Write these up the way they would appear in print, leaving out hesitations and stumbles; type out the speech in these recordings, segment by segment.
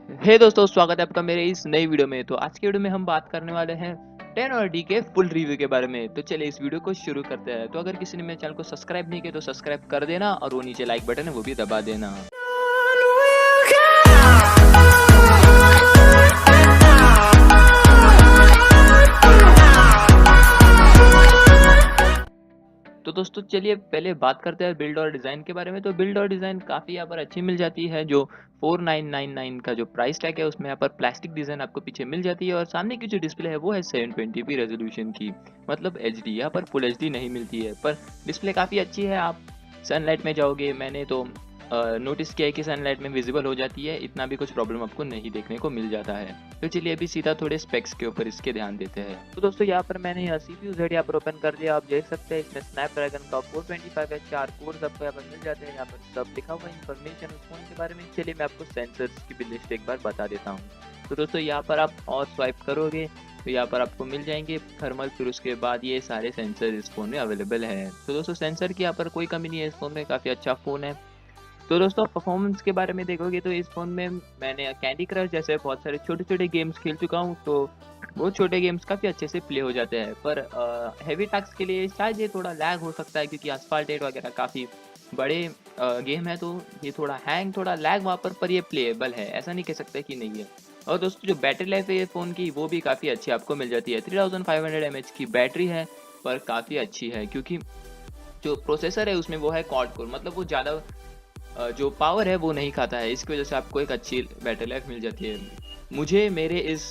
दोस्तों, स्वागत है आपका मेरे इस नई वीडियो में। तो आज की वीडियो में हम बात करने वाले हैं 10 और डी के फुल रिव्यू के बारे में। तो चलिए इस वीडियो को शुरू करते हैं। तो अगर किसी ने मेरे चैनल को सब्सक्राइब नहीं किया तो सब्सक्राइब कर देना और वो नीचे लाइक बटन है वो भी दबा देना। तो दोस्तों चलिए पहले बात करते हैं बिल्ड और डिज़ाइन के बारे में। तो बिल्ड और डिज़ाइन काफ़ी यहाँ पर अच्छी मिल जाती है। जो 4999 का जो प्राइस टैग है उसमें यहाँ पर प्लास्टिक डिज़ाइन आपको पीछे मिल जाती है और सामने की जो डिस्प्ले है वो है 720p रेजोल्यूशन की, मतलब एचडी। यहाँ पर फुल एचडी नहीं मिलती है पर डिस्प्ले काफ़ी अच्छी है। आप सनलाइट में जाओगे, मैंने तो नोटिस किया है कि सनलाइट में विजिबल हो जाती है, इतना भी कुछ प्रॉब्लम आपको नहीं देखने को मिल जाता है। तो चलिए अभी सीधा थोड़े स्पेक्स के ऊपर इसके ध्यान देते हैं। तो दोस्तों यहाँ पर मैंने CPU Z यहाँ पर ओपन कर दिया। आप देख सकते हैं इसमें स्नैपड्रैगन का 425 है, 4 कोर आपको यहाँ पर मिल जाते हैं। यहाँ पर सब लिखा हुआ इन्फॉर्मेशन उस फोन के बारे में। चलिए मैं आपको सेंसर्स की भी लिस्ट एक बार बता देता हूँ। तो दोस्तों यहाँ पर आप और स्वाइप करोगे तो यहाँ पर आपको मिल जाएंगे थर्मल, फिर उसके बाद ये सारे सेंसर इस फोन में अवेलेबल है। तो दोस्तों सेंसर की यहाँ पर कोई कमी नहीं है, इस फोन में काफ़ी अच्छा फ़ोन है। तो दोस्तों परफॉर्मेंस के बारे में देखोगे तो इस फ़ोन में मैंने कैंडी क्रश जैसे बहुत सारे छोटे-छोटे गेम्स खेल चुका हूँ, तो वो छोटे गेम्स काफ़ी अच्छे से प्ले हो जाते हैं। पर हेवी टास्क के लिए शायद ये थोड़ा लैग हो सकता है, क्योंकि एस्फाल्ट 8 वगैरह काफ़ी बड़े गेम है, तो ये थोड़ा हैंग, थोड़ा लैग वहाँ पर ये प्लेएबल है, ऐसा नहीं कह सकते कि नहीं है। और दोस्तों जो बैटरी लाइफ है ये फ़ोन की वो भी काफ़ी अच्छी आपको मिल जाती है। 3500 mAh की बैटरी है पर काफ़ी अच्छी है, क्योंकि जो प्रोसेसर है उसमें वो है क्वाड कोर, मतलब वो ज़्यादा जो पावर है वो नहीं खाता है। इसकी वजह से आपको एक अच्छी बैटरी लाइफ मिल जाती है। मुझे मेरे इस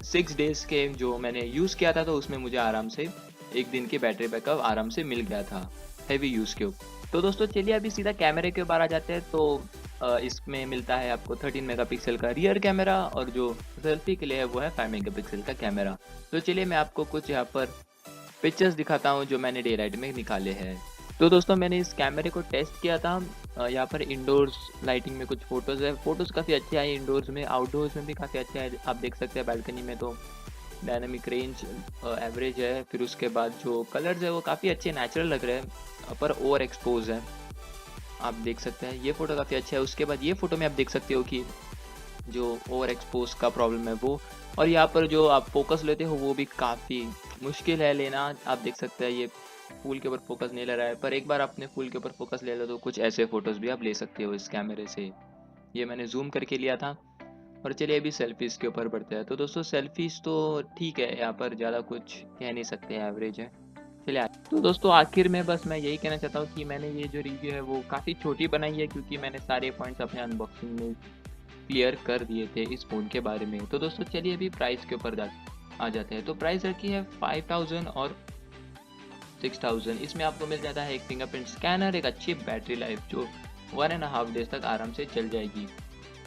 6 डेज़ के जो मैंने यूज़ किया था तो उसमें मुझे आराम से 1 दिन की बैटरी बैकअप आराम से मिल गया था हेवी यूज़ के ऊपर। तो दोस्तों चलिए अभी सीधा कैमरे के ऊपर आ जाते हैं। तो इसमें मिलता है आपको 13 मेगापिक्सल का रियर कैमरा और जो सेल्फी के लिए है वो है 5 मेगापिक्सल का कैमरा। तो चलिए मैं आपको कुछ यहाँ पर पिक्चर्स दिखाता हूँ जो मैंने डे लाइट में निकाले हैं। तो दोस्तों मैंने इस कैमरे को टेस्ट किया था। यहाँ पर इंडोर्स लाइटिंग में कुछ फ़ोटोज़ है, फ़ोटोज़ काफ़ी अच्छे आए इंडोर्स में, आउटडोर्स में भी काफ़ी अच्छे आए। आप देख सकते हैं बालकनी में तो डायनामिक रेंज एवरेज है। फिर उसके बाद जो कलर्स है वो काफ़ी अच्छे नेचुरल लग रहे हैं पर ओवर एक्सपोज है, आप देख सकते हैं। ये फ़ोटो काफ़ी अच्छा है। उसके बाद ये फ़ोटो में आप देख सकते हो कि जो ओवर एक्सपोज का प्रॉब्लम है वो, और यहाँ पर जो आप फोकस लेते हो वो भी काफ़ी मुश्किल है लेना। आप देख सकते हैं ये फूल के ऊपर फोकस नहीं ले रहा है, पर एक बार आपने फूल के ऊपर फोकस ले लिया तो कुछ ऐसे फ़ोटोज़ भी आप ले सकते हो इस कैमरे से। ये मैंने जूम करके लिया था। और चलिए अभी सेल्फीज़ के ऊपर बढ़ते हैं। तो दोस्तों सेल्फीज़ तो ठीक है, यहाँ पर ज़्यादा कुछ कह नहीं सकते, एवरेज है। चलिए तो दोस्तों आखिर में बस मैं यही कहना चाहता हूँ कि मैंने ये जो रिव्यू है वो काफ़ी छोटी बनाई है, क्योंकि मैंने सारे पॉइंट्स अपने अनबॉक्सिंग में क्लियर कर दिए थे इस फ़ोन के बारे में। तो दोस्तों चलिए अभी प्राइस के ऊपर आ जाते हैं। तो प्राइस रखी है 5000 और 6000। इसमें आपको मिल जाता है एक फिंगरप्रिंट स्कैनर, एक अच्छी बैटरी लाइफ जो 1.5 डेज तक आराम से चल जाएगी।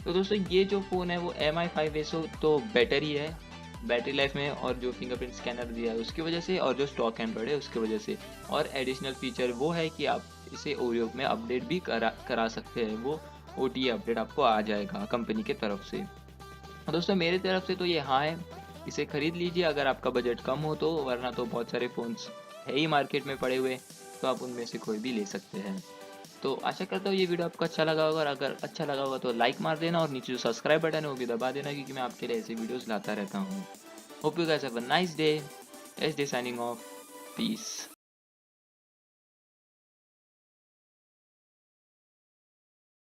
तो दोस्तों ये जो फ़ोन है वो MI5 तो बेटर ही है बैटरी लाइफ में, और जो फिंगरप्रिंट स्कैनर दिया है उसकी वजह से, और जो स्टॉक एंड्रॉयड है उसकी वजह से। और एडिशनल फीचर वो है कि आप इसे ओरियो में अपडेट भी करा सकते हैं, वो OTA अपडेट आपको आ जाएगा कंपनी के तरफ से। और दोस्तों मेरी तरफ से तो ये हाँ है, इसे ख़रीद लीजिए अगर आपका बजट कम हो तो, वरना तो बहुत सारे फ़ोन्स है ही मार्केट में पड़े हुए, तो आप उनमें से कोई भी ले सकते हैं। तो आशा करता हूँ ये वीडियो आपको अच्छा लगा होगा, और अगर अच्छा लगा होगा तो लाइक मार देना और नीचे जो सब्सक्राइब बटन है वो भी दबा देना, क्योंकि मैं आपके लिए ऐसे वीडियोस लाता रहता हूँ। Hope you guys have a nice day. एस डे साइनिंग ऑफ। पीस।